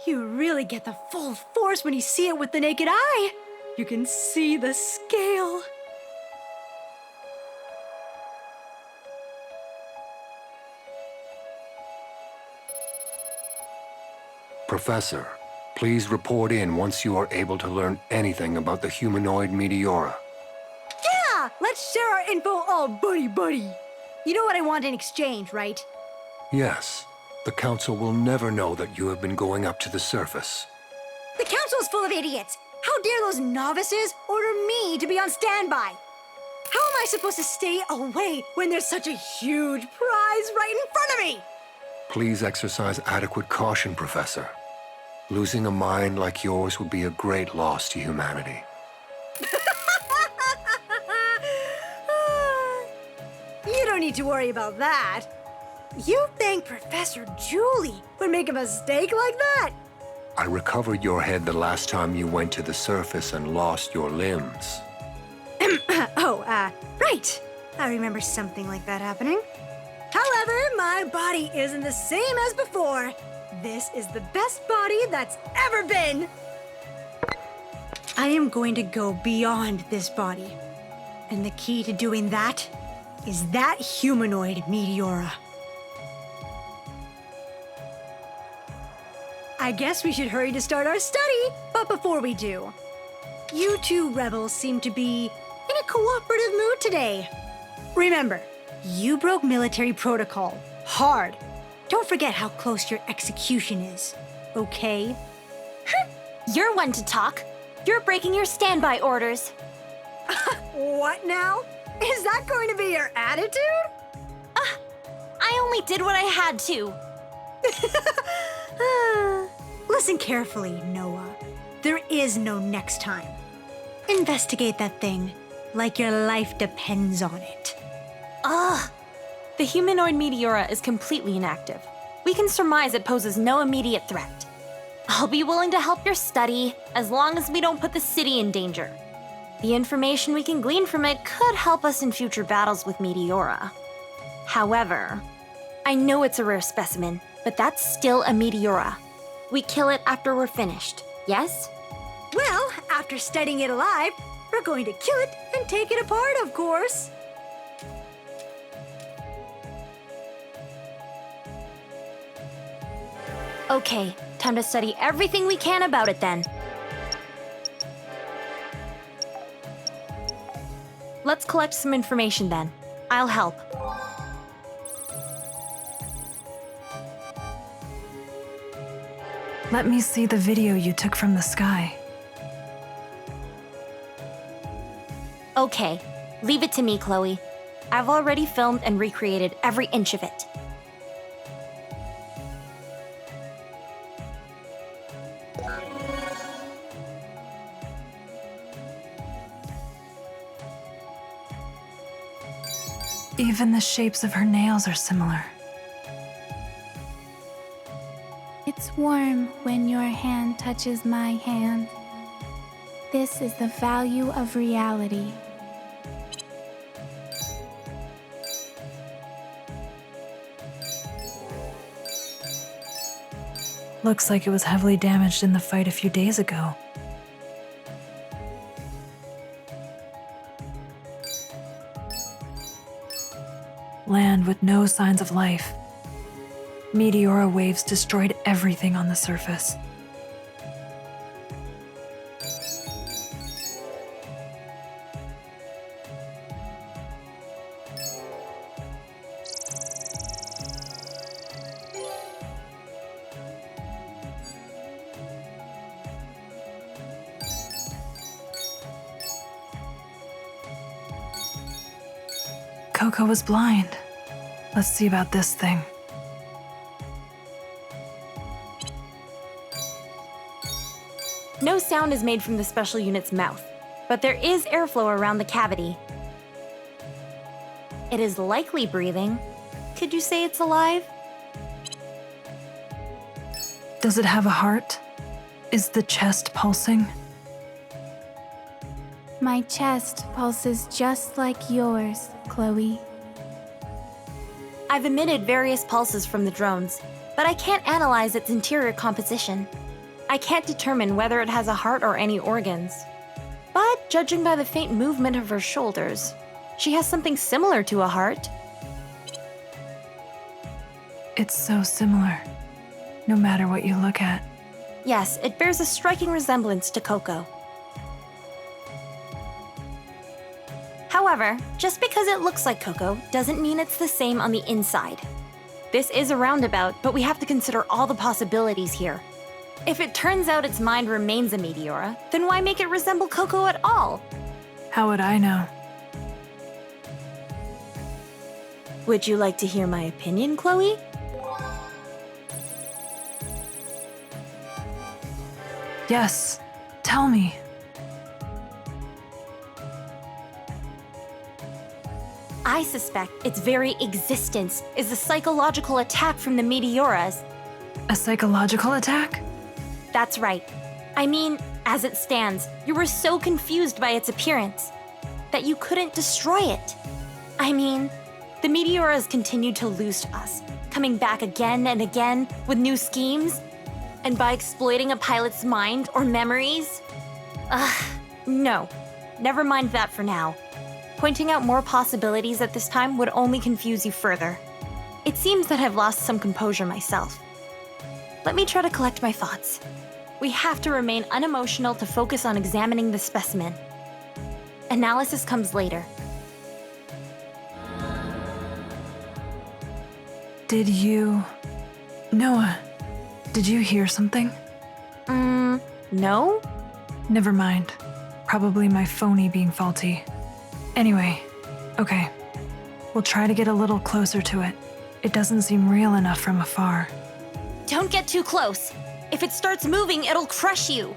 You really get the full force when you see it with the naked eye. You can see the scale. Professor, please report in once you are able to learn anything about the Humanoid Meteora. Yeah, let's share our info all buddy-buddy. You know what I want in exchange, right? Yes. The Council will never know that you have been going up to the surface. The Council's full of idiots. How dare those novices order me to be on standby? How am I supposed to stay away when there's such a huge prize right in front of me? Please exercise adequate caution, Professor. Losing a mind like yours would be a great loss to humanity. You don't need to worry about that. You think Professor Julie would make a mistake like that? I recovered your head the last time you went to the surface and lost your limbs. Right. I remember something like that happening. However, my body isn't the same as before. This is the best body that's ever been. I am going to go beyond this body. And the key to doing that is that humanoid Meteora. I guess we should hurry to start our study, but before we do, you two rebels seem to be in a cooperative mood today. Remember, you broke military protocol hard. Don't forget how close your execution is, okay? You're one to talk. You're breaking your standby orders. What now? Is that going to be your attitude? I only did what I had to. Listen carefully, Noah. There is no next time. Investigate that thing like your life depends on it. The humanoid Meteora is completely inactive. We can surmise it poses no immediate threat. I'll be willing to help your study as long as we don't put the city in danger. The information we can glean from it could help us in future battles with Meteora. However, I know it's a rare specimen, but that's still a Meteora. We kill it after we're finished, yes? Well, after studying it alive, we're going to kill it and take it apart, of course. Okay, time to study everything we can about it then. Let's collect some information then. I'll help. Let me see the video you took from the sky. Okay, leave it to me, Chloe. I've already filmed and recreated every inch of it. Even the shapes of her nails are similar. It's warm when your hand touches my hand. This is the value of reality. Looks like it was heavily damaged in the fight a few days ago. Land with no signs of life. Meteora waves destroyed everything on the surface. Coco was blind. Let's see about this thing. No sound is made from the special unit's mouth, but there is airflow around the cavity. It is likely breathing. Could you say it's alive? Does it have a heart? Is the chest pulsing? My chest pulses just like yours, Chloe. I've emitted various pulses from the drones, but I can't analyze its interior composition. I can't determine whether it has a heart or any organs. But judging by the faint movement of her shoulders, she has something similar to a heart. It's so similar, no matter what you look at. Yes, it bears a striking resemblance to Coco. However, just because it looks like Coco doesn't mean it's the same on the inside. This is a roundabout, but we have to consider all the possibilities here. If it turns out its mind remains a Meteora, then why make it resemble Coco at all? How would I know? Would you like to hear my opinion, Chloe? Yes, tell me. I suspect its very existence is a psychological attack from the Meteoras. A psychological attack? That's right. I mean, as it stands, you were so confused by its appearance that you couldn't destroy it. I mean, the Meteoras continued to lose to us, coming back again and again with new schemes, and by exploiting a pilot's mind or memories. No. Never mind that for now. Pointing out more possibilities at this time would only confuse you further. It seems that I've lost some composure myself. Let me try to collect my thoughts. We have to remain unemotional to focus on examining the specimen. Analysis comes later. Did you... Noah, did you hear something? No? Never mind. Probably my phony being faulty. Anyway, okay. We'll try to get a little closer to it. It doesn't seem real enough from afar. Don't get too close. If it starts moving, it'll crush you.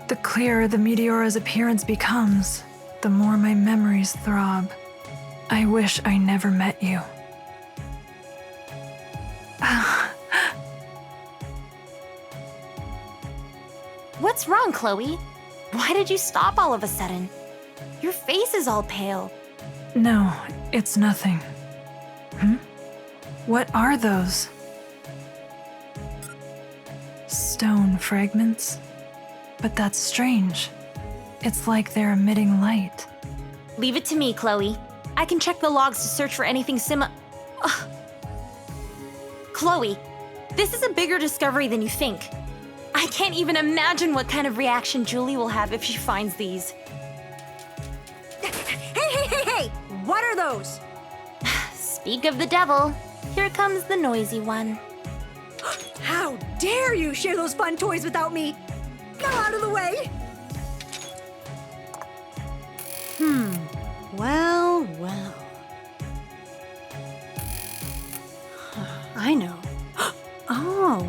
The clearer the Meteora's appearance becomes, the more my memories throb. I wish I never met you. What's wrong, Chloe? Why did you stop all of a sudden? Your face is all pale. No, it's nothing. What are those? Stone fragments? But that's strange. It's like they're emitting light. Leave it to me, Chloe. I can check the logs to search for anything Chloe, this is a bigger discovery than you think. I can't even imagine what kind of reaction Julie will have if she finds these. Hey! What are those? Speak of the devil, here comes the noisy one. How dare you share those fun toys without me? Go out of the way! Well. I know. Oh.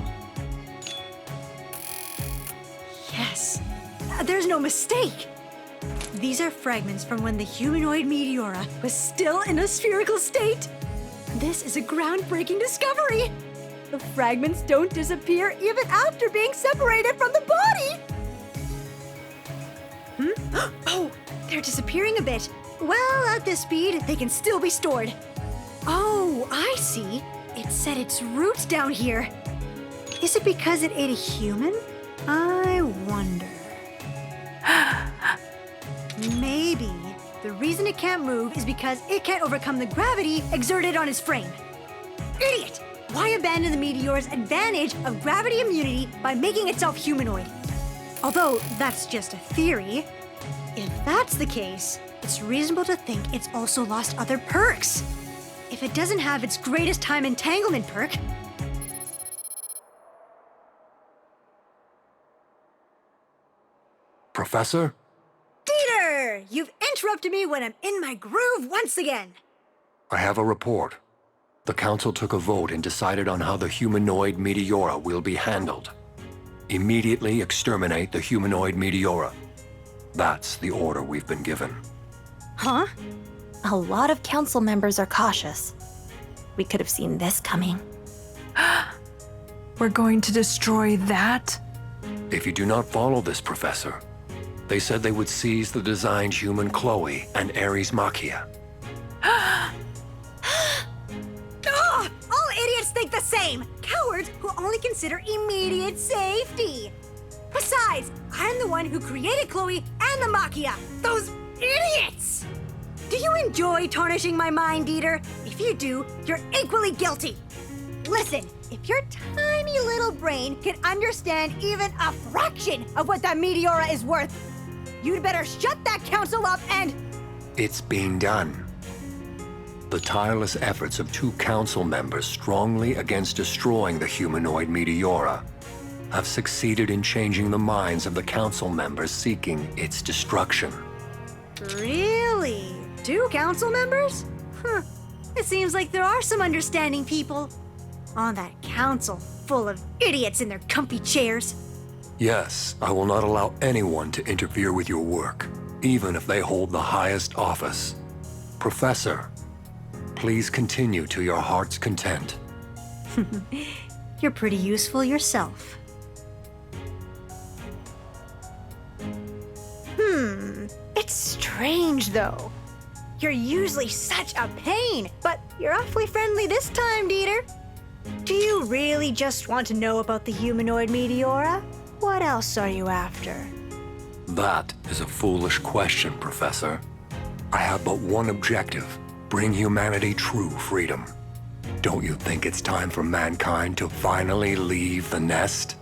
Yes. There's no mistake. These are fragments from when the Humanoid Meteora was still in a spherical state. This is a groundbreaking discovery. The fragments don't disappear even after being separated from the body. Oh, they're disappearing a bit. Well, at this speed, they can still be stored. Oh, I see. It set its roots down here. Is it because it ate a human? I wonder. Maybe the reason it can't move is because it can't overcome the gravity exerted on its frame. Idiot! Why abandon the Meteor's advantage of gravity immunity by making itself humanoid? Although that's just a theory. If that's the case, it's reasonable to think it's also lost other perks. If it doesn't have its greatest time entanglement perk, Professor? Dieter! You've interrupted me when I'm in my groove once again. I have a report. The Council took a vote and decided on how the Humanoid Meteora will be handled. Immediately exterminate the Humanoid Meteora. That's the order we've been given. Huh? A lot of council members are cautious. We could have seen this coming. We're going to destroy that? If you do not follow this, Professor, they said they would seize the designed human Chloe and Ares Machia. All idiots think the same! Cowards who only consider immediate safety! Besides, I'm the one who created Chloe and the Machia! Those idiots! Do you enjoy tarnishing my mind, Dieter? If you do, you're equally guilty! Listen, if your tiny little brain can understand even a fraction of what that Meteora is worth, you'd better shut that council up and... It's being done. The tireless efforts of 2 council members strongly against destroying the Humanoid Meteora have succeeded in changing the minds of the council members seeking its destruction. Really? 2 council members? Huh. It seems like there are some understanding people on that council full of idiots in their comfy chairs. Yes, I will not allow anyone to interfere with your work, even if they hold the highest office. Professor, please continue to your heart's content. You're pretty useful yourself. It's strange though. You're usually such a pain, but you're awfully friendly this time, Dieter. Do you really just want to know about the Humanoid Meteora? What else are you after? That is a foolish question, Professor. I have but one objective: bring humanity true freedom. Don't you think it's time for mankind to finally leave the nest?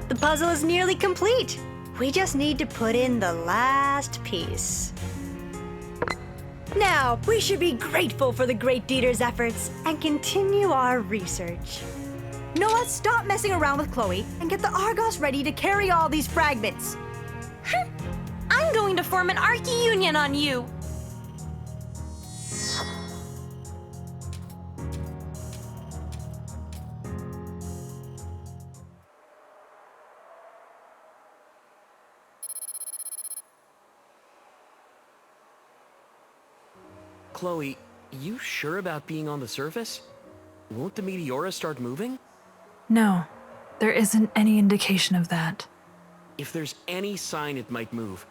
The puzzle is nearly complete. We just need to put in the last piece. Now, we should be grateful for the great Dieter's efforts and continue our research. Noah, stop messing around with Chloe and get the Argos ready to carry all these fragments. I'm going to form an Archie-Union on you! Chloe, you sure about being on the surface? Won't the Meteora start moving? No, there isn't any indication of that. If there's any sign it might move,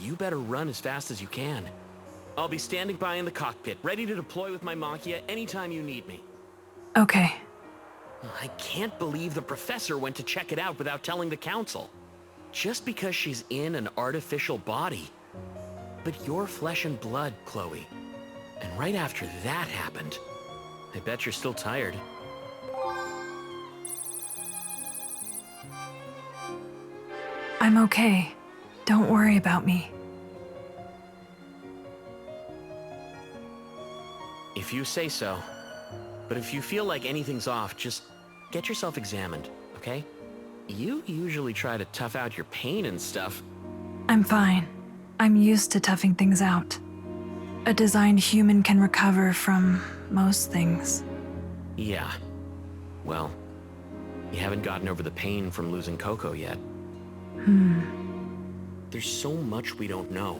you better run as fast as you can. I'll be standing by in the cockpit, ready to deploy with my Machia anytime you need me. Okay. I can't believe the professor went to check it out without telling the council. Just because she's in an artificial body. But you're flesh and blood, Chloe. And right after that happened, I bet you're still tired. I'm okay. Don't worry about me. If you say so. But if you feel like anything's off, just get yourself examined, okay? You usually try to tough out your pain and stuff. I'm fine. I'm used to toughing things out. A designed human can recover from most things. Yeah. Well, you haven't gotten over the pain from losing Coco yet. There's so much we don't know.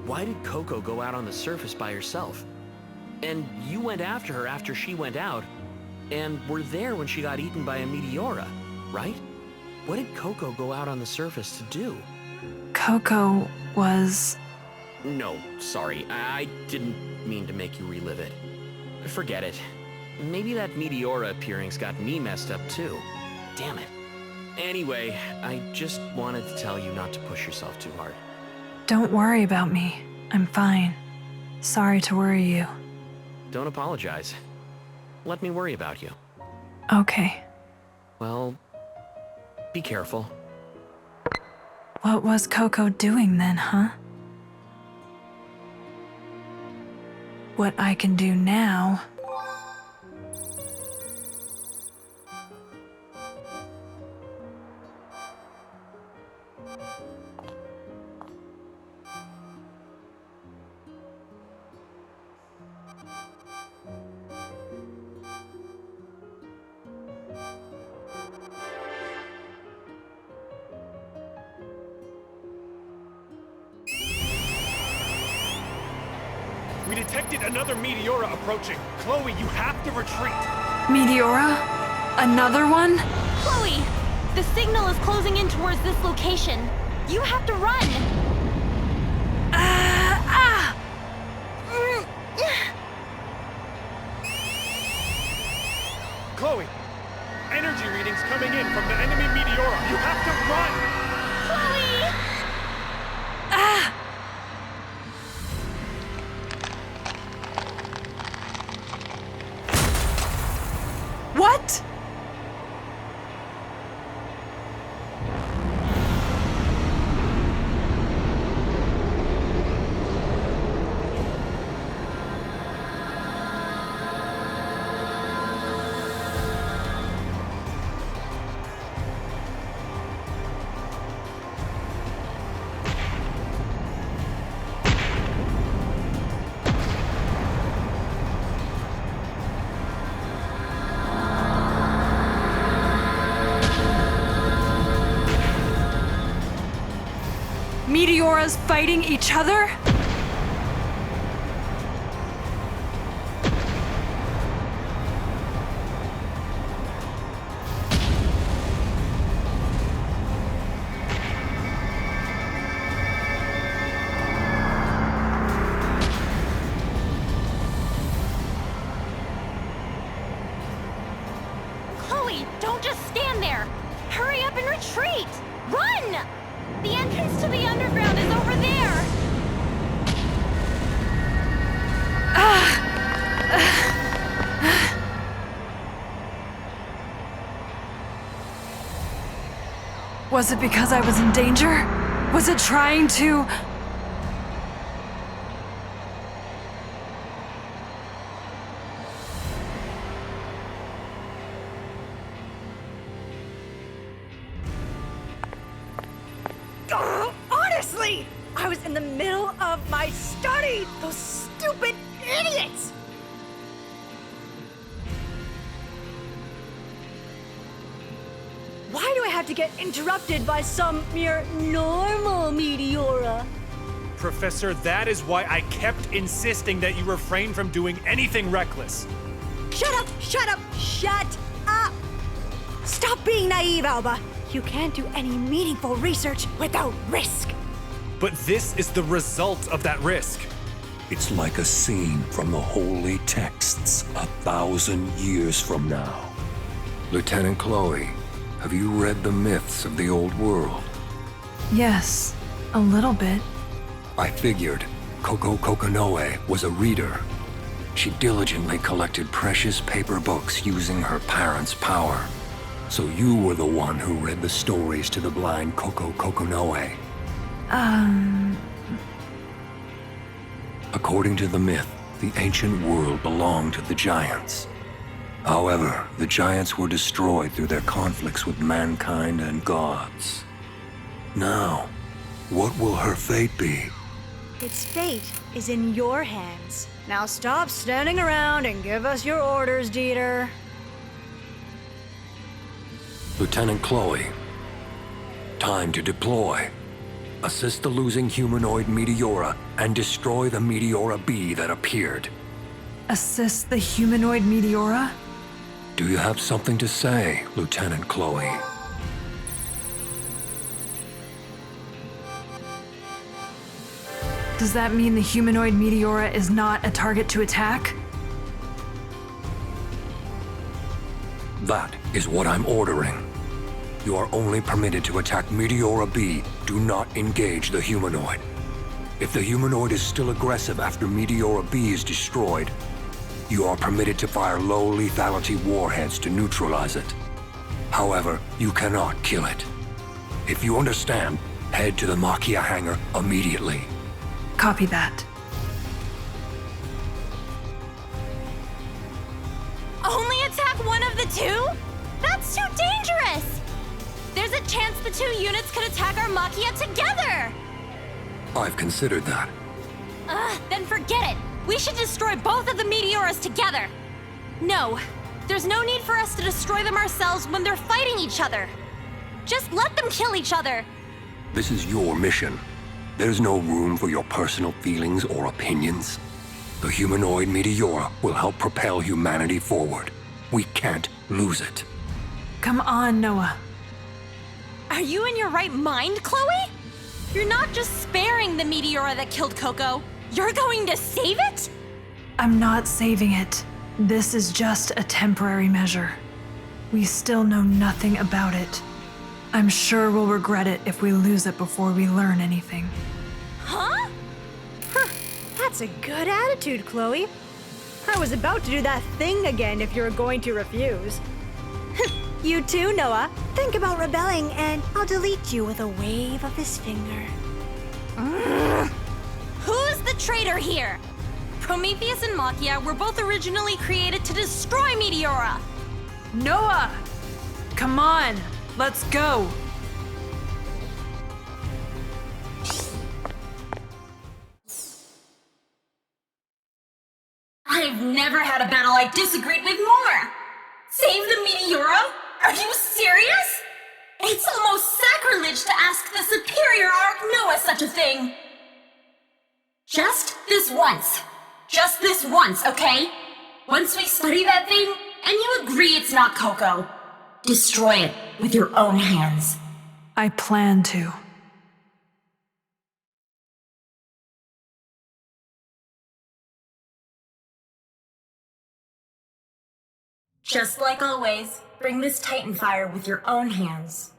Why did Coco go out on the surface by herself? And you went after her after she went out, and were there when she got eaten by a Meteora, right? What did Coco go out on the surface to do? Coco was... No, sorry, I didn't mean to make you relive it. Forget it. Maybe that Meteora appearing's got me messed up too. Damn it. Anyway, I just wanted to tell you not to push yourself too hard. Don't worry about me. I'm fine. Sorry to worry you. Don't apologize. Let me worry about you. Okay. Well, be careful. What was Coco doing then, huh? What I can do now... We detected another Meteora approaching. Chloe, you have to retreat. Meteora? Another one? Chloe, the signal is closing in towards this location. You have to run. Chloe, energy readings coming in from the enemy Meteora. You have to run. Chloe! What? Meteoras fighting each other? Chloe, don't just stand there. Hurry up and retreat. Run! The entrance to the underground is over there. Was it because I was in danger? Was it trying to... Honestly, I was in the middle of my study. Those stupid idiots. Why do I have to get interrupted by some mere normal Meteora? Professor, that is why I kept insisting that you refrain from doing anything reckless. Shut up! Shut up! Shut up! Stop being naive, Alba. You can't do any meaningful research without risk. But this is the result of that risk. It's like a scene from the holy texts 1,000 years from now. Lieutenant Chloe, have you read the myths of the old world? Yes, a little bit. I figured Coco Noa was a reader. She diligently collected precious paper books using her parents' power. So you were the one who read the stories to the blind Coco Noa. According to the myth, the ancient world belonged to the giants. However, the giants were destroyed through their conflicts with mankind and gods. Now, what will her fate be? Its fate is in your hands. Now stop standing around and give us your orders, Dieter. Lieutenant Chloe, time to deploy. Assist the losing humanoid Meteora and destroy the Meteora B that appeared. Assist the humanoid Meteora? Do you have something to say, Lieutenant Chloe? Does that mean the humanoid Meteora is not a target to attack? That is what I'm ordering. You are only permitted to attack Meteora B. Do not engage the humanoid. If the humanoid is still aggressive after Meteora B is destroyed, you are permitted to fire low lethality warheads to neutralize it. However, you cannot kill it. If you understand, head to the Machia hangar immediately. Copy that. Only attack one of the two? That's too dangerous! There's a chance the two units could attack our Machia together! I've considered that. Then forget it! We should destroy both of the Meteoras together! No, there's no need for us to destroy them ourselves when they're fighting each other. Just let them kill each other! This is your mission. There's no room for your personal feelings or opinions. The Humanoid Meteora will help propel humanity forward. We can't lose it. Come on, Noah. Are you in your right mind, Chloe? You're not just sparing the Meteora that killed Coco. You're going to save it? I'm not saving it. This is just a temporary measure. We still know nothing about it. I'm sure we'll regret it if we lose it before we learn anything. Huh? That's a good attitude, Chloe. I was about to do that thing again if you were going to refuse. You too, Noah. Think about rebelling and I'll delete you with a wave of his finger. Who's the traitor here? Prometheus and Machia were both originally created to destroy Meteora. Noah! Come on, let's go. I've never had a battle I disagreed with more. Save the Meteora? Are you serious? It's almost sacrilege to ask the superior Ark Noah such a thing. Just this once. Just this once, okay? Once we study that thing, and you agree it's not Coco, destroy it with your own hands. I plan to. Just like always, bring this Titan fire with your own hands.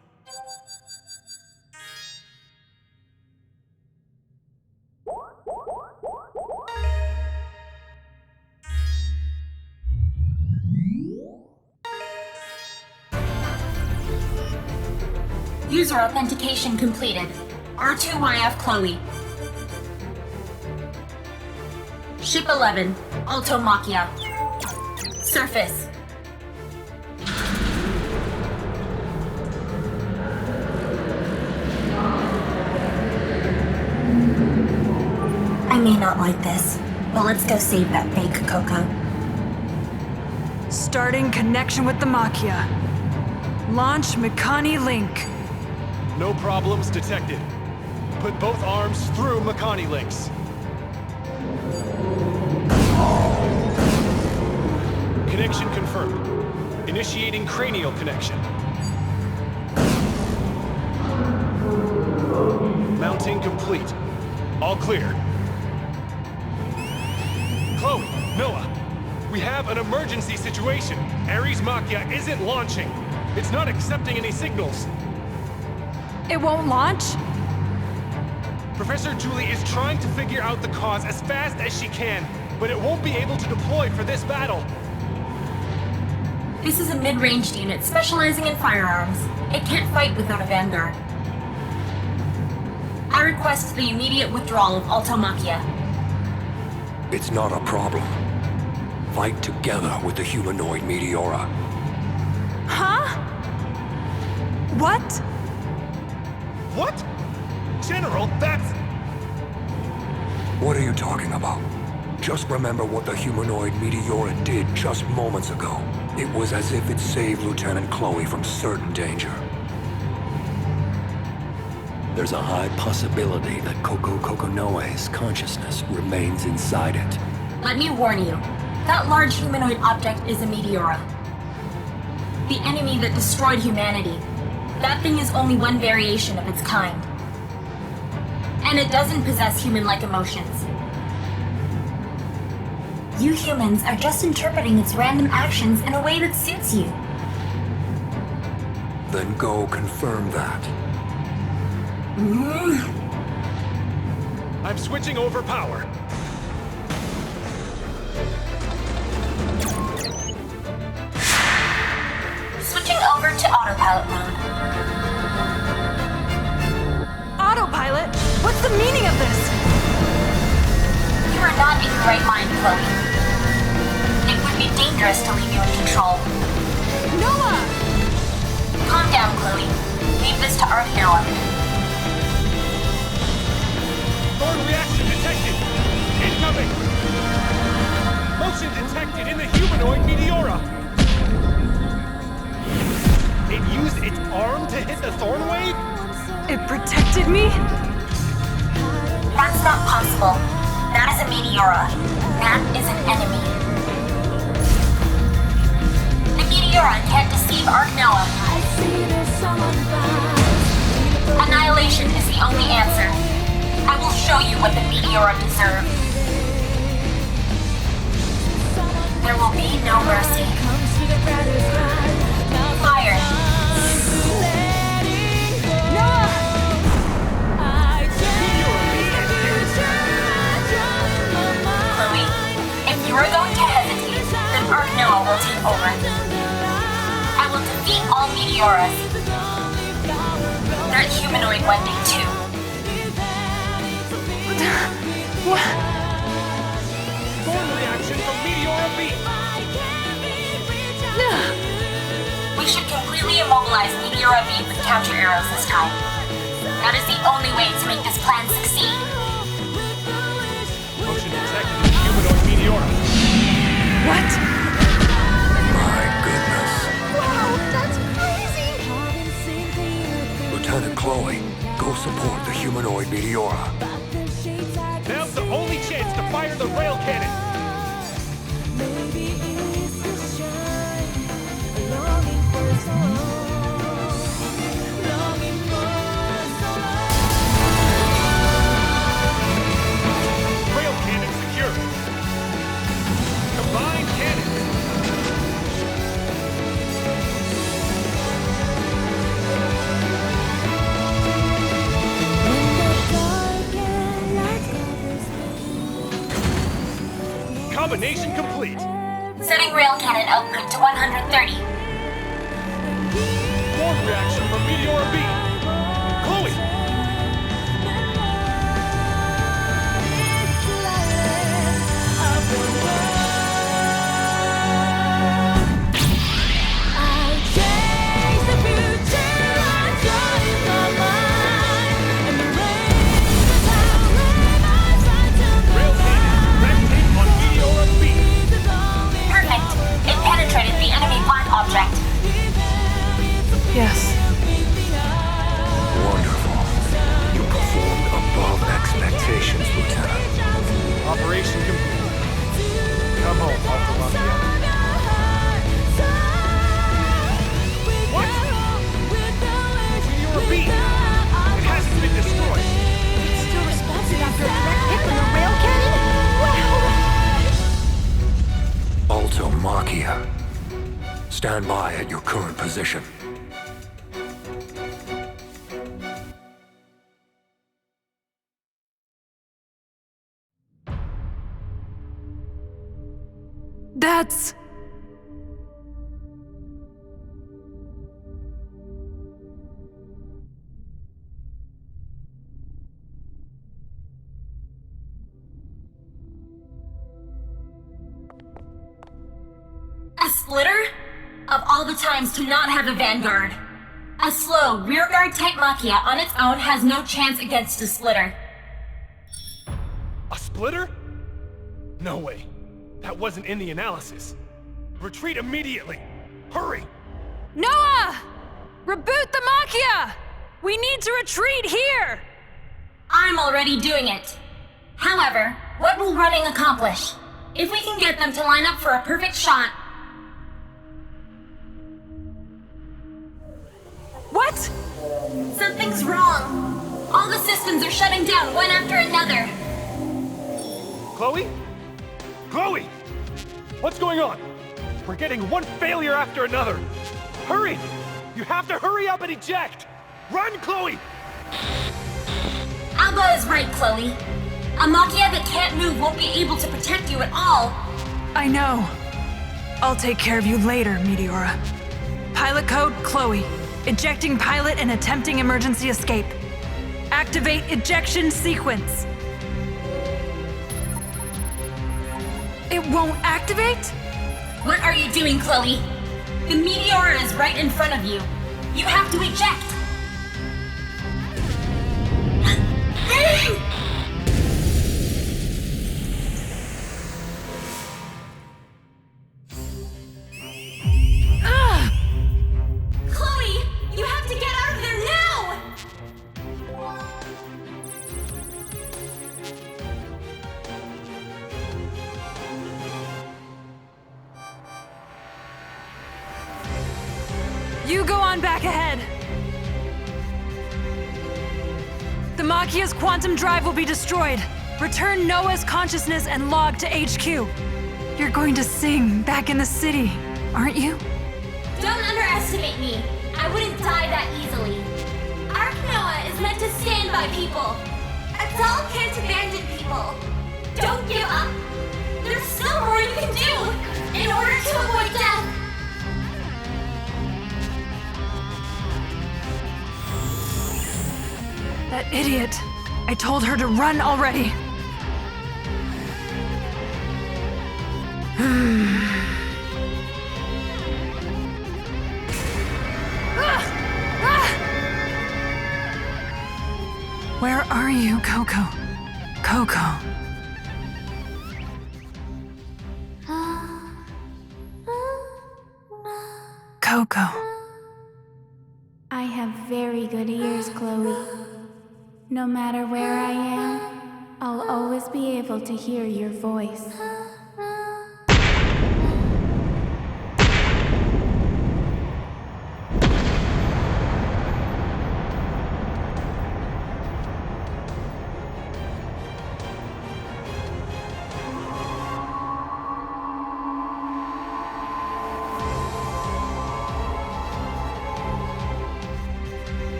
User authentication completed. R2YF Chloe. Ship 11, Alto Machia. Surface. I may not like this, but let's go save that fake Coco. Starting connection with the Machia. Launch Mechani Link. No problems detected. Put both arms through Mechani links. Connection confirmed. Initiating cranial connection. Mounting complete. All clear. Chloe, Noah, we have an emergency situation. Ares Machia isn't launching. It's not accepting any signals. It won't launch? Professor Julie is trying to figure out the cause as fast as she can, but it won't be able to deploy for this battle. This is a mid-ranged unit specializing in firearms. It can't fight without a vanguard. I request the immediate withdrawal of Alto Machia. It's not a problem. Fight together with the Humanoid Meteora. Huh? What? What? General, that's... What are you talking about? Just remember what the Humanoid Meteora did just moments ago. It was as if it saved Lieutenant Chloe from certain danger. There's a high possibility that Coco Noe's consciousness remains inside it. Let me warn you, that large humanoid object is a Meteora. The enemy that destroyed humanity. That thing is only one variation of its kind. And it doesn't possess human-like emotions. You humans are just interpreting its random actions in a way that suits you. Then go confirm that. I'm switching over power. Switching over to autopilot mode. Autopilot? What's the meaning of this? You are not in your right mind, Chloe. It would be dangerous to leave you in control. Noah! Calm down, Chloe. Leave this to Ark Noah. Thorn reaction detected. Incoming. Motion detected in the Humanoid Meteora. It used its arm to hit the Thorn wave? It protected me? That's not possible. That is a Meteora. That is an enemy. The Meteora can't deceive Noa. Annihilation is the only answer. I will show you what the Meteora deserve. There will be no mercy. Fire. Chloe, if you are going to hesitate, then Noa will take over. I will defeat all Meteoras. That humanoid Wendy too. Storm reaction from Meteora B! We should completely immobilize Meteora B with counter arrows this time. That is the only way to make this plan succeed. Motion detected in Humanoid Meteora. What? My goodness. Wow, that's crazy! Lieutenant Chloe, go support the humanoid Meteora. Now's the only chance to fire the rail cannon! Rail cannon secure. Combined cannons. Combination complete. Setting rail cannon output to 130. Storm reaction from Meteora B. Chloe! Rail cannon resting on Meteora B. Perfect. It penetrated the enemy black object. Yes. Wonderful. You performed above expectations, Lieutenant. Operation complete. Come home, Apollo. What? Meteora B! It hasn't been destroyed. It's still responsive after a direct hit from the rail cannon? Wow! Alto Machia. Stand by at your current position. That's... A splitter? Of all the times to not have a vanguard. A slow, rearguard type Machia on its own has no chance against a splitter. A splitter? No way. That wasn't in the analysis. Retreat immediately. Hurry! Noah! Reboot the Machia! We need to retreat here! I'm already doing it. However, what will running accomplish? If we can get them to line up for a perfect shot. What? Something's wrong. All the systems are shutting down one after another. Chloe? Chloe! What's going on? We're getting one failure after another. Hurry! You have to hurry up and eject! Run, Chloe! Alba is right, Chloe. A Machia that can't move won't be able to protect you at all. I know. I'll take care of you later, Meteora. Pilot code, Chloe. Ejecting pilot and attempting emergency escape. Activate ejection sequence. It won't activate? What are you doing, Chloe? The Meteora is right in front of you. You have to eject. Chloe, you have to get out of there now! You go on back ahead. The Machia's quantum drive will be destroyed. Return Noah's consciousness and log to HQ. You're going to sing back in the city, aren't you? Don't underestimate me. I wouldn't die that easily. Ark Noah is meant to stand by people. A doll can't abandon people. Don't give up. There's still more you can do in order to avoid death. That idiot. I told her to run already. Where are you, Coco? Coco. Coco. I have very good ears, Chloe. No matter where I am, I'll always be able to hear your voice.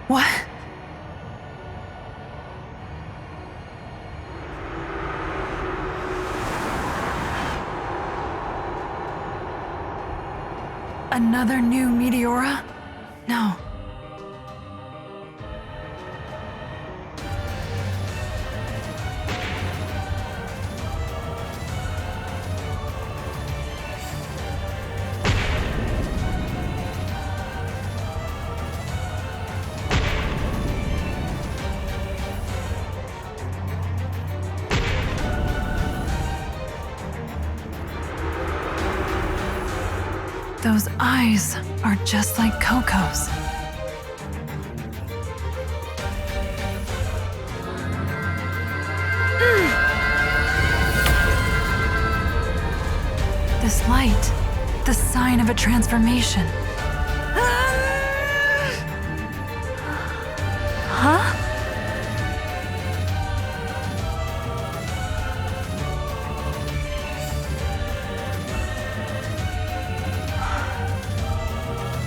What? Another new Meteora? No. Those eyes are just like Coco's. This light, the sign of a transformation. Huh?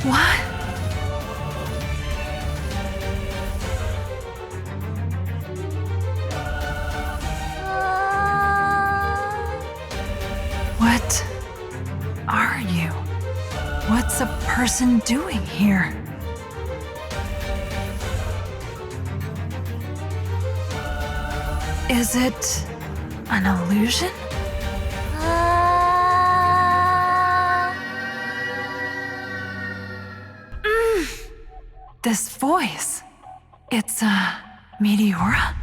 What? What are you? What's a person doing here? Is it an illusion? This voice, it's a Meteora?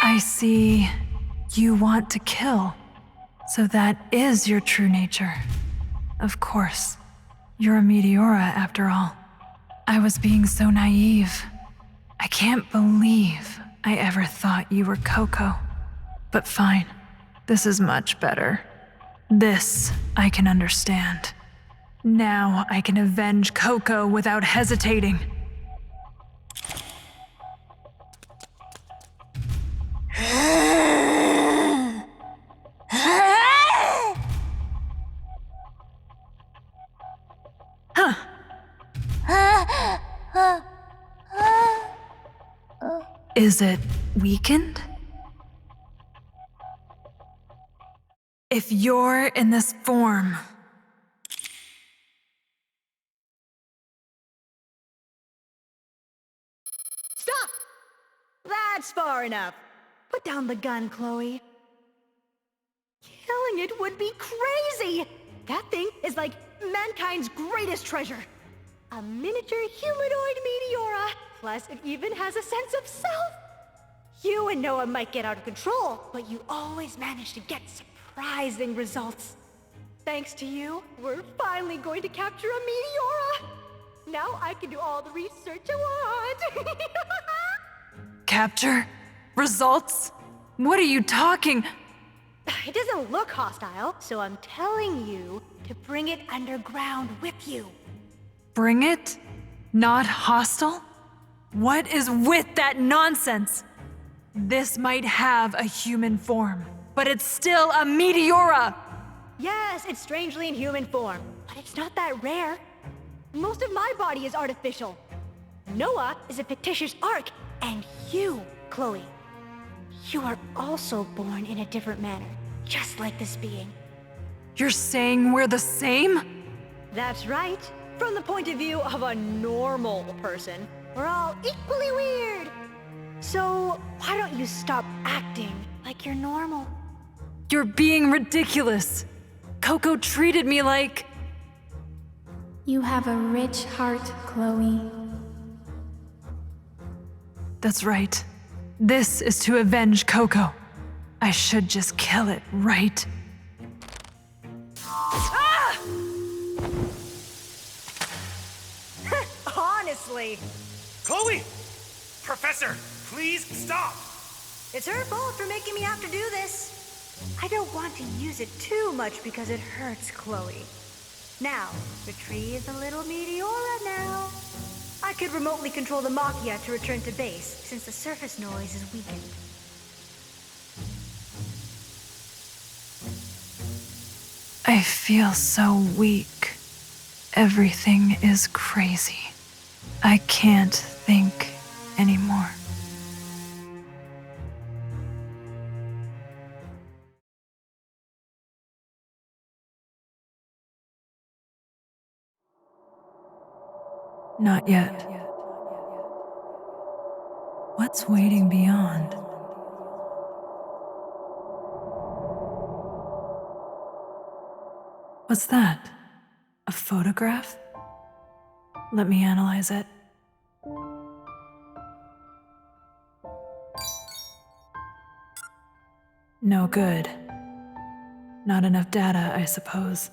I see you want to kill, so that is your true nature. Of course, you're a Meteora after all. I was being so naive. I can't believe I ever thought you were Coco. But fine, this is much better. This I can understand. Now I can avenge Coco without hesitating. Huh. Is it weakened? If you're in this form, Stop! That's far enough. Put down the gun, Chloe. Killing it would be crazy! That thing is like mankind's greatest treasure. A miniature humanoid meteora, plus it even has a sense of self. You and Noah might get out of control, but you always manage to get surprising results. Thanks to you, we're finally going to capture a meteora. Now I can do all the research I want. Capture? Results? What are you talking? It doesn't look hostile, so I'm telling you to bring it underground with you. Bring it? Not hostile? What is with that nonsense? This might have a human form, but it's still a meteora! Yes, it's strangely in human form, but it's not that rare. Most of my body is artificial. Noah is a fictitious arc, and you, Chloe, you are also born in a different manner, just like this being. You're saying we're the same? That's right. From the point of view of a normal person, we're all equally weird. So why don't you stop acting like you're normal? You're being ridiculous. Coco treated me like... You have a rich heart, Chloe. That's right. This is to avenge Coco. I should just kill it, right? Ah! Honestly, Chloe! Professor, please stop! it's her fault for making me have to do this. I don't want to use it too much because it hurts Chloe. Now, retrieve the little meteora now. I could remotely control the Machia to return to base, since the surface noise is weakened. I feel so weak. Everything is crazy. I can't think anymore. Not yet. What's waiting beyond? What's that? A photograph? Let me analyze it. No good. Not enough data, I suppose.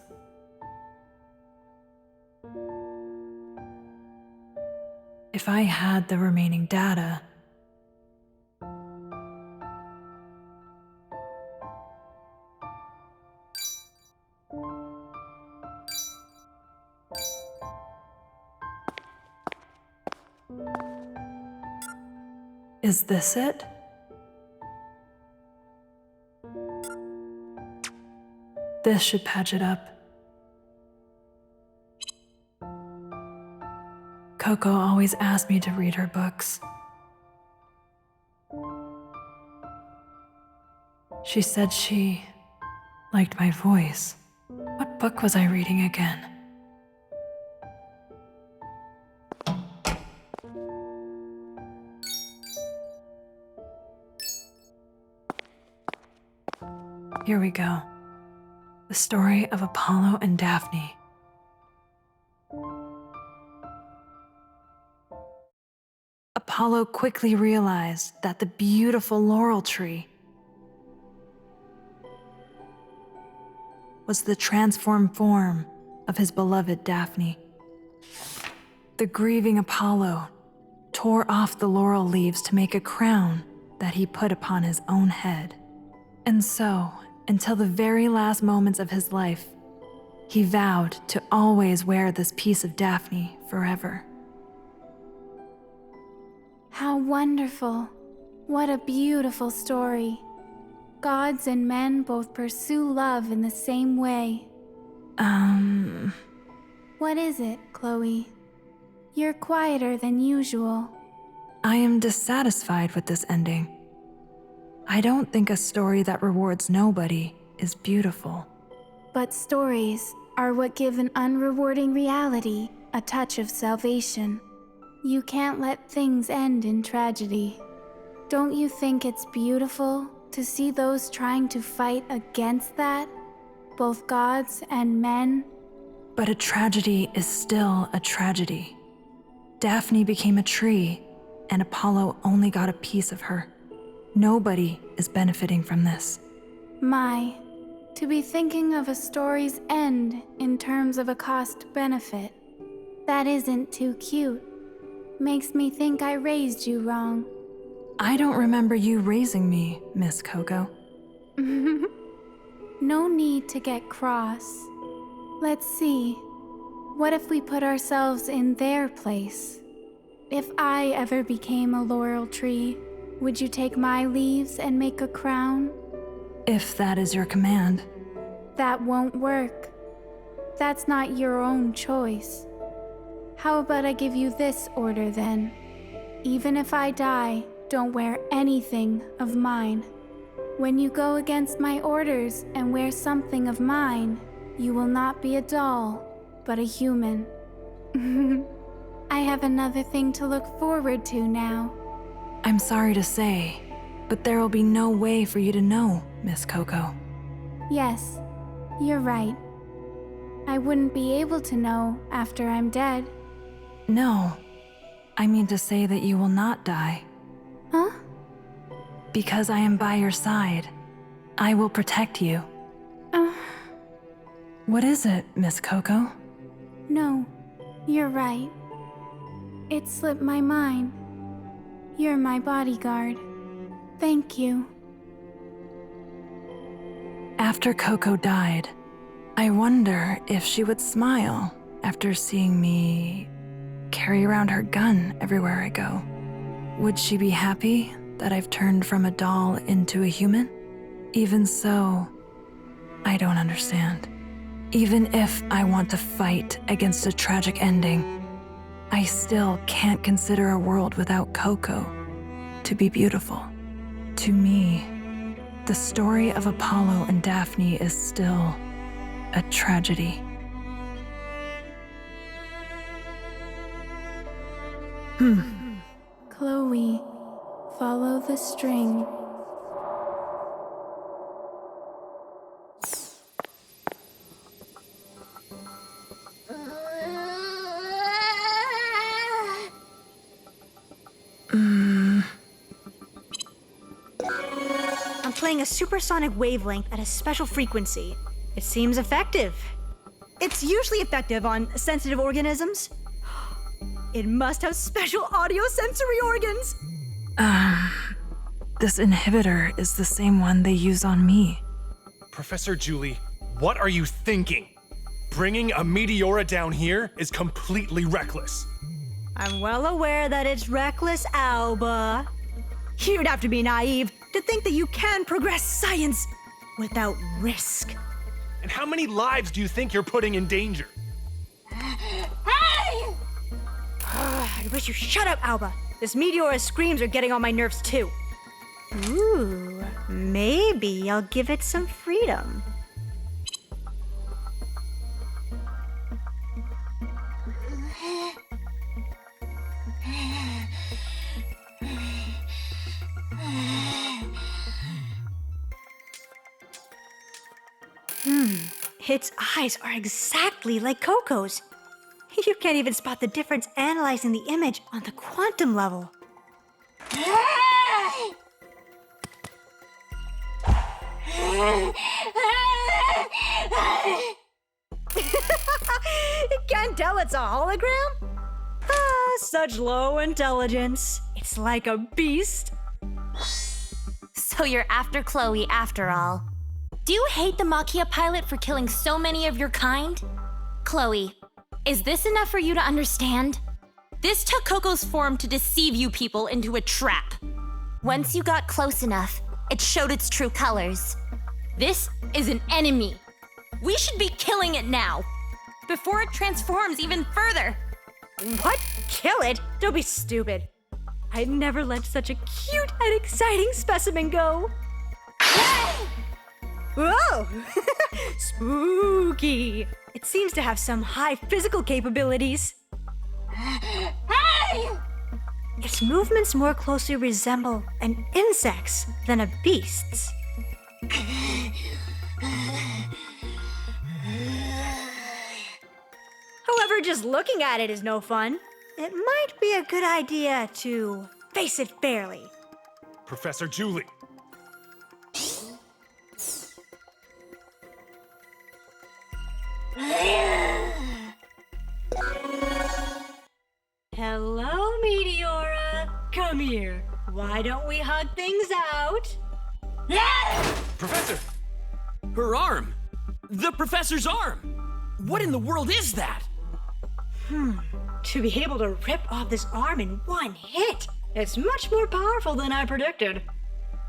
If I had the remaining data... Is this it? This should patch it up. Coco always asked me to read her books. She said she liked my voice. What book was I reading again? Here we go. The story of Apollo and Daphne. Apollo quickly realized that the beautiful laurel tree was the transformed form of his beloved Daphne. The grieving Apollo tore off the laurel leaves to make a crown that he put upon his own head. And so, until the very last moments of his life, he vowed to always wear this piece of Daphne forever. How wonderful. What a beautiful story. Gods and men both pursue love in the same way. What is it, Chloe? You're quieter than usual. I am dissatisfied with this ending. I don't think a story that rewards nobody is beautiful. But stories are what give an unrewarding reality a touch of salvation. You can't let things end in tragedy. Don't you think it's beautiful to see those trying to fight against that? Both gods and men? But a tragedy is still a tragedy. Daphne became a tree, and Apollo only got a piece of her. Nobody is benefiting from this. My, to be thinking of a story's end in terms of a cost-benefit. That isn't too cute. Makes me think I raised you wrong. I don't remember you raising me, Miss Coco. No need to get cross. Let's see. What if we put ourselves in their place? If I ever became a laurel tree, would you take my leaves and make a crown? If that is your command. That won't work. That's not your own choice. How about I give you this order then? Even if I die, don't wear anything of mine. When you go against my orders and wear something of mine, you will not be a doll, but a human. I have another thing to look forward to now. I'm sorry to say, but there will be no way for you to know, Miss Coco. Yes, you're right. I wouldn't be able to know after I'm dead. No, I mean to say that you will not die. Huh? Because I am by your side. I will protect you. What is it, Miss Coco? No, you're right. It slipped my mind. You're my bodyguard. Thank you. After Coco died, I wonder if she would smile after seeing me carry around her gun everywhere I go. Would she be happy that I've turned from a doll into a human? Even so, I don't understand. Even if I want to fight against a tragic ending, I still can't consider a world without Coco to be beautiful. To me, the story of Apollo and Daphne is still a tragedy. Chloe, follow the string. I'm playing a supersonic wavelength at a special frequency. It seems effective. It's usually effective on sensitive organisms. It must have special audio sensory organs. This inhibitor is the same one they use on me. Professor Julie, what are you thinking? Bringing a Meteora down here is completely reckless. I'm well aware that it's reckless, Alba. You'd have to be naive to think that you can progress science without risk. And how many lives do you think you're putting in danger? I wish you shut up, Alba. This Meteora's screams are getting on my nerves too. Ooh, maybe I'll give it some freedom. Its eyes are exactly like Coco's. You can't even spot the difference analyzing the image on the quantum level. You can't tell it's a hologram? Ah, such low intelligence. It's like a beast. So you're after Chloe after all. Do you hate the Machia pilot for killing so many of your kind? Chloe, is this enough for you to understand? This took Coco's form to deceive you people into a trap. Once you got close enough, it showed its true colors. This is an enemy. We should be killing it now, before it transforms even further. What? Kill it? Don't be stupid. I'd never let such a cute and exciting specimen go. Whoa! Spooky. It seems to have some high physical capabilities. its movements more closely resemble an insect's than a beast's. However, just looking at it is no fun. It might be a good idea to face it fairly. Professor Julie. Hello, Meteora. Come here. Why don't we hug things out? Professor! Her arm! The professor's arm! What in the world is that? To be able to rip off this arm in one hit, it's much more powerful than I predicted.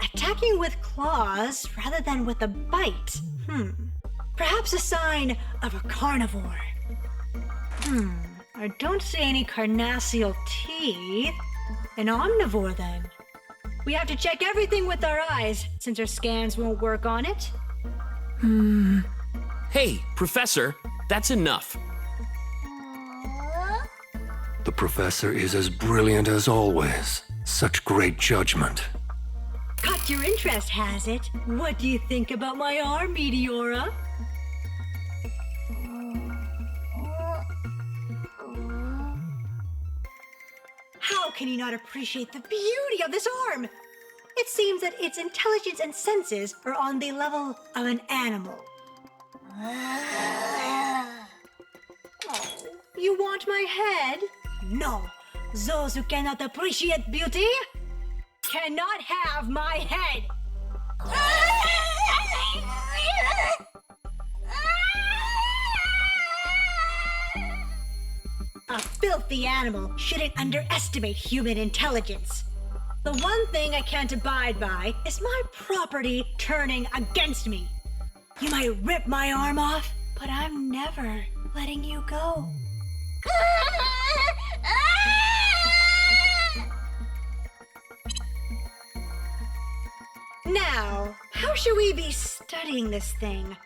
Attacking with claws rather than with a bite. Perhaps a sign of a carnivore. I don't see any carnassial teeth. An omnivore, then. We have to check everything with our eyes, since our scans won't work on it. Hey, Professor, that's enough. The professor is as brilliant as always. Such great judgment. Caught your interest, has it? What do you think about my arm, Meteora? How can you not appreciate the beauty of this arm? It seems that its intelligence and senses are on the level of an animal. You want my head? No. Those who cannot appreciate beauty cannot have my head. A filthy animal shouldn't underestimate human intelligence. The one thing I can't abide by is my property turning against me. You might rip my arm off, but I'm never letting you go. Now, how should we be studying this thing?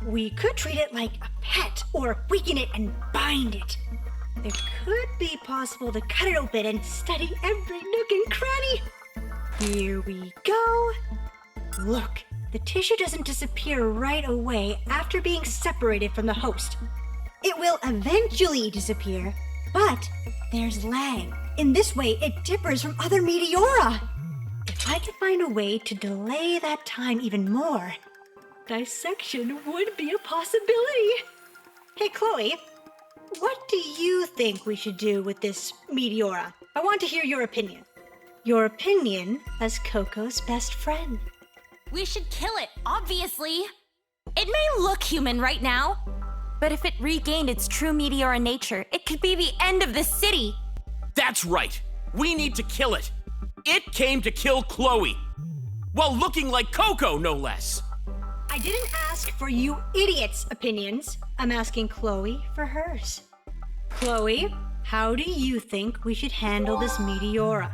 We could treat it like a pet, or weaken it and bind it. It could be possible to cut it open and study every nook and cranny. Here we go. Look, the tissue doesn't disappear right away after being separated from the host. It will eventually disappear, but there's lag. In this way, it differs from other Meteora. If I could find a way to delay that time even more, dissection would be a possibility. Hey, Chloe, what do you think we should do with this Meteora? I want to hear your opinion. Your opinion as Coco's best friend. We should kill it, obviously. It may look human right now, but if it regained its true Meteora nature, it could be the end of the city. That's right. We need to kill it. It came to kill Chloe. While looking like Coco, no less. I didn't ask for you idiots' opinions. I'm asking Chloe for hers. Chloe, how do you think we should handle this Meteora?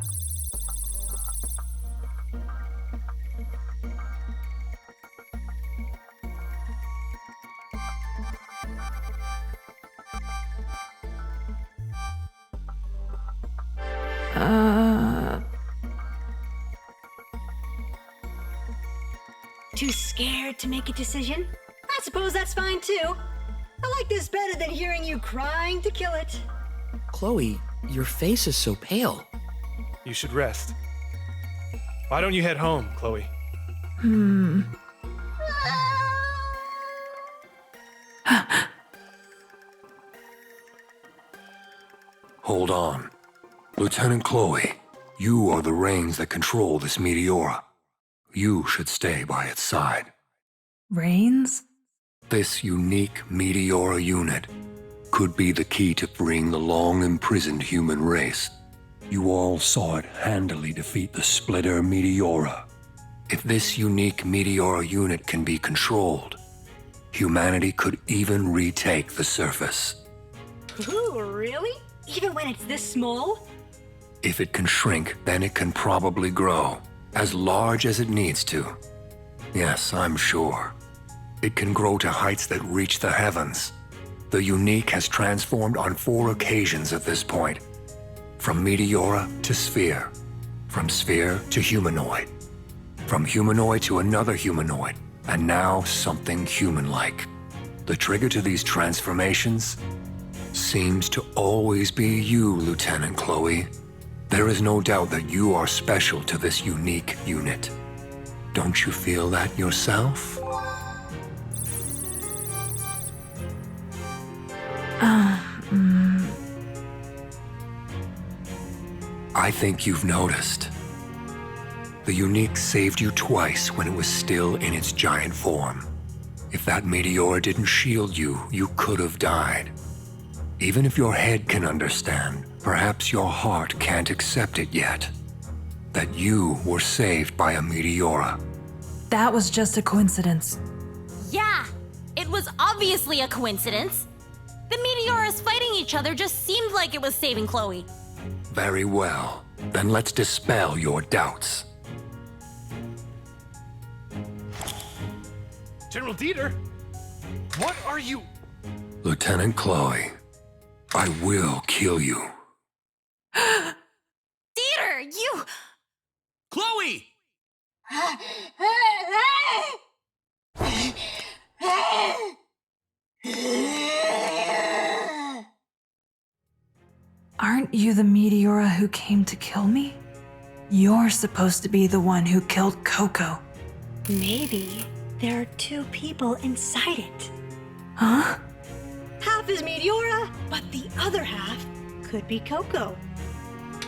Too scared to make a decision? I suppose that's fine too. I like this better than hearing you crying to kill it. Chloe, your face is so pale. You should rest. Why don't you head home, Chloe? Hold on. Lieutenant Chloe, you are the reins that control this Meteora. You should stay by its side. Reins? This unique Meteora unit could be the key to freeing the long-imprisoned human race. You all saw it handily defeat the Splitter Meteora. If this unique Meteora unit can be controlled, humanity could even retake the surface. Ooh, really? Even when it's this small? If it can shrink, then it can probably grow, as large as it needs to. Yes, I'm sure. It can grow to heights that reach the heavens. The unique has transformed on 4 occasions at this point. From Meteora to Sphere. From Sphere to Humanoid. From Humanoid to another humanoid. And now something human-like. The trigger to these transformations seems to always be you, Lieutenant Chloe. There is no doubt that you are special to this unique unit. Don't you feel that yourself? I think you've noticed. The unique saved you twice when it was still in its giant form. If that Meteora didn't shield you, you could have died. Even if your head can understand, perhaps your heart can't accept it yet. That you were saved by a Meteora. That was just a coincidence. Yeah, it was obviously a coincidence. The Meteoras fighting each other just seemed like it was saving Chloe. Very well. Then let's dispel your doubts. General Dieter? What are you... Lieutenant Chloe, I will kill you. Dieter, you... Chloe! Aren't you the Meteora who came to kill me? You're supposed to be the one who killed Coco. Maybe there are two people inside it. Huh? Half is Meteora, but the other half could be Coco.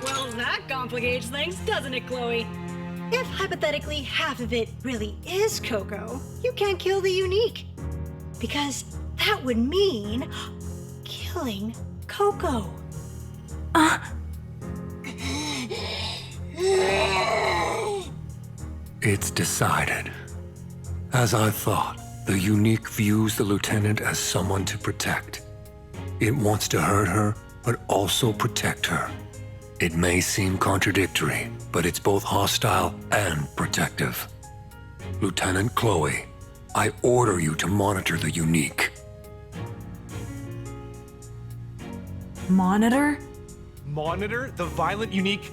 Well, that complicates things, doesn't it, Chloe? If hypothetically half of it really is Coco, you can't kill the unique. Because that would mean killing Coco. It's decided. As I thought, the unique views the lieutenant as someone to protect. It wants to hurt her, but also protect her. It may seem contradictory, but it's both hostile and protective. Lieutenant Chloe, I order you to monitor the unique. Monitor? Monitor the violent unique?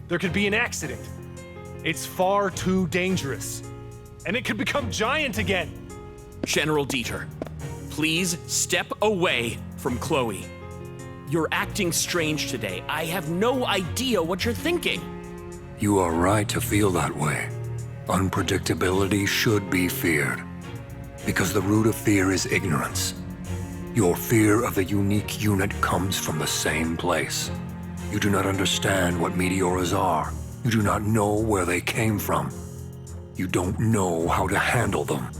There could be an accident. It's far too dangerous. And it could become giant again. General Dieter, please step away from Chloe. You're acting strange today. I have no idea what you're thinking. You are right to feel that way. Unpredictability should be feared. Because the root of fear is ignorance. Your fear of the unique unit comes from the same place. You do not understand what Meteoras are. You do not know where they came from. You don't know how to handle them.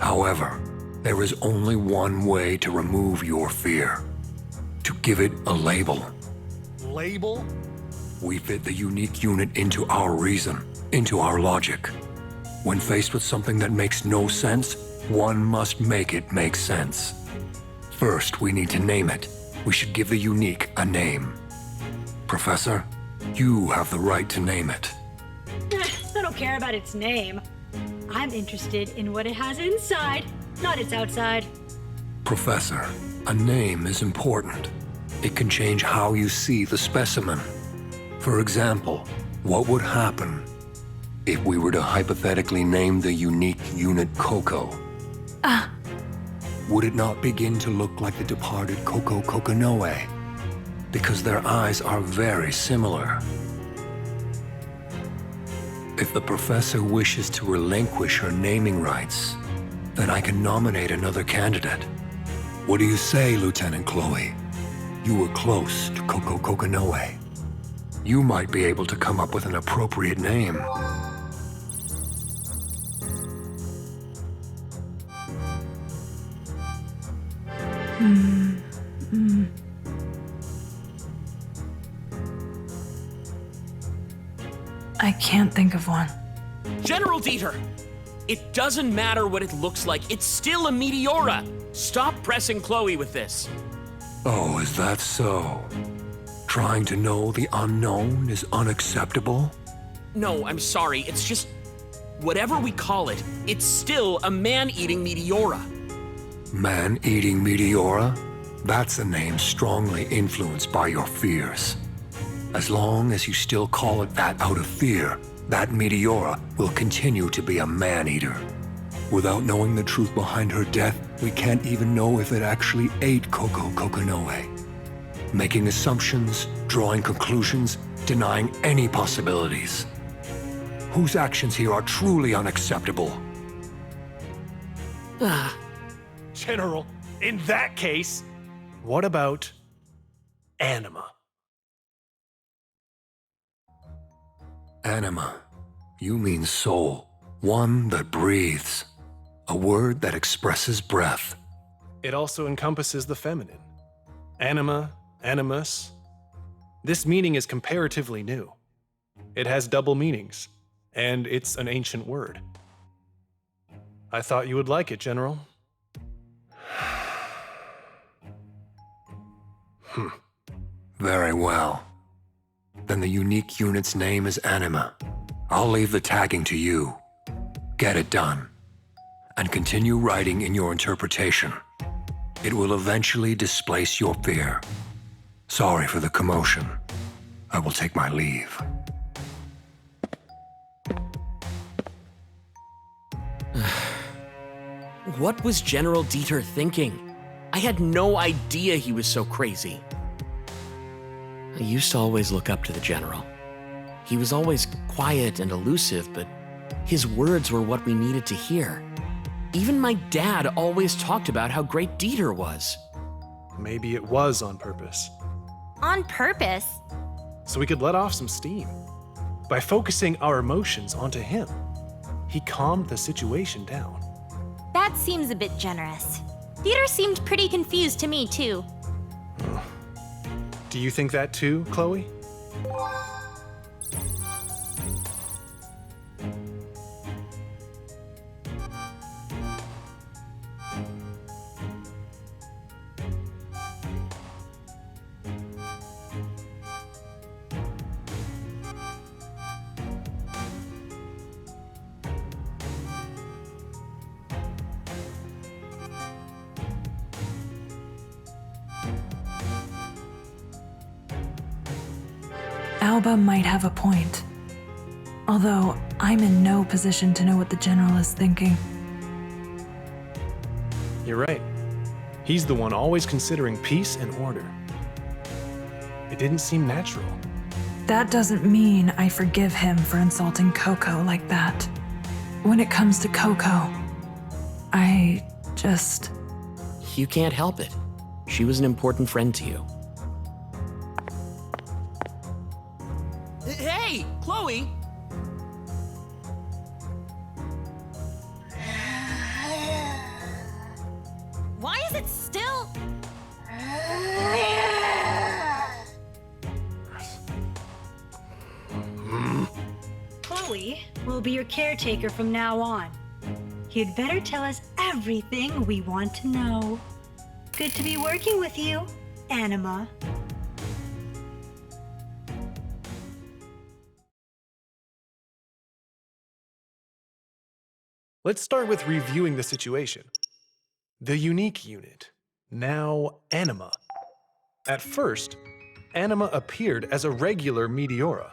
However, there is only one way to remove your fear. To give it a label. Label? We fit the unique unit into our reason, into our logic. When faced with something that makes no sense, one must make it make sense. First, we need to name it. We should give the unique a name. Professor, you have the right to name it. I don't care about its name. I'm interested in what it has inside, not its outside. Professor, a name is important. It can change how you see the specimen. For example, what would happen if we were to hypothetically name the unique unit Coco? Would it not begin to look like the departed Coco Noa? Because their eyes are very similar. If the professor wishes to relinquish her naming rights, then I can nominate another candidate. What do you say, Lieutenant Chloe? You were close to Coco Noa. You might be able to come up with an appropriate name. I can't think of one. General Dieter, it doesn't matter what it looks like. It's still a Meteora. Stop pressing Chloe with this. Oh, is that so? Trying to know the unknown is unacceptable? No, I'm sorry. It's just... whatever we call it, it's still a man-eating Meteora. Man-eating Meteora? That's a name strongly influenced by your fears. As long as you still call it that out of fear, that Meteora will continue to be a man-eater. Without knowing the truth behind her death, we can't even know if it actually ate Coco Noa. Making assumptions, drawing conclusions, denying any possibilities. Whose actions here are truly unacceptable? General, in that case, what about Anima? Anima. You mean soul. One that breathes. A word that expresses breath. It also encompasses the feminine. Anima, animus. This meaning is comparatively new. It has double meanings, and it's an ancient word. I thought you would like it, General. Very well. Then the unique unit's name is Anima. I'll leave the tagging to you. Get it done. And continue writing in your interpretation. It will eventually displace your fear. Sorry for the commotion. I will take my leave. What was General Dieter thinking? I had no idea he was so crazy. I used to always look up to the General. He was always quiet and elusive, but his words were what we needed to hear. Even my dad always talked about how great Dieter was. Maybe it was on purpose. On purpose? So we could let off some steam. By focusing our emotions onto him, he calmed the situation down. That seems a bit generous. Dieter seemed pretty confused to me, too. Do you think that too, Chloe? Alba might have a point. Although, I'm in no position to know what the General is thinking. You're right. He's the one always considering peace and order. It didn't seem natural. That doesn't mean I forgive him for insulting Coco like that. When it comes to Coco, I just... You can't help it. She was an important friend to you. Hey, Chloe! Why is it still... Chloe will be your caretaker from now on. You'd better tell us everything we want to know. Good to be working with you, Anima. Let's start with reviewing the situation. The unique unit, now Anima. At first, Anima appeared as a regular Meteora.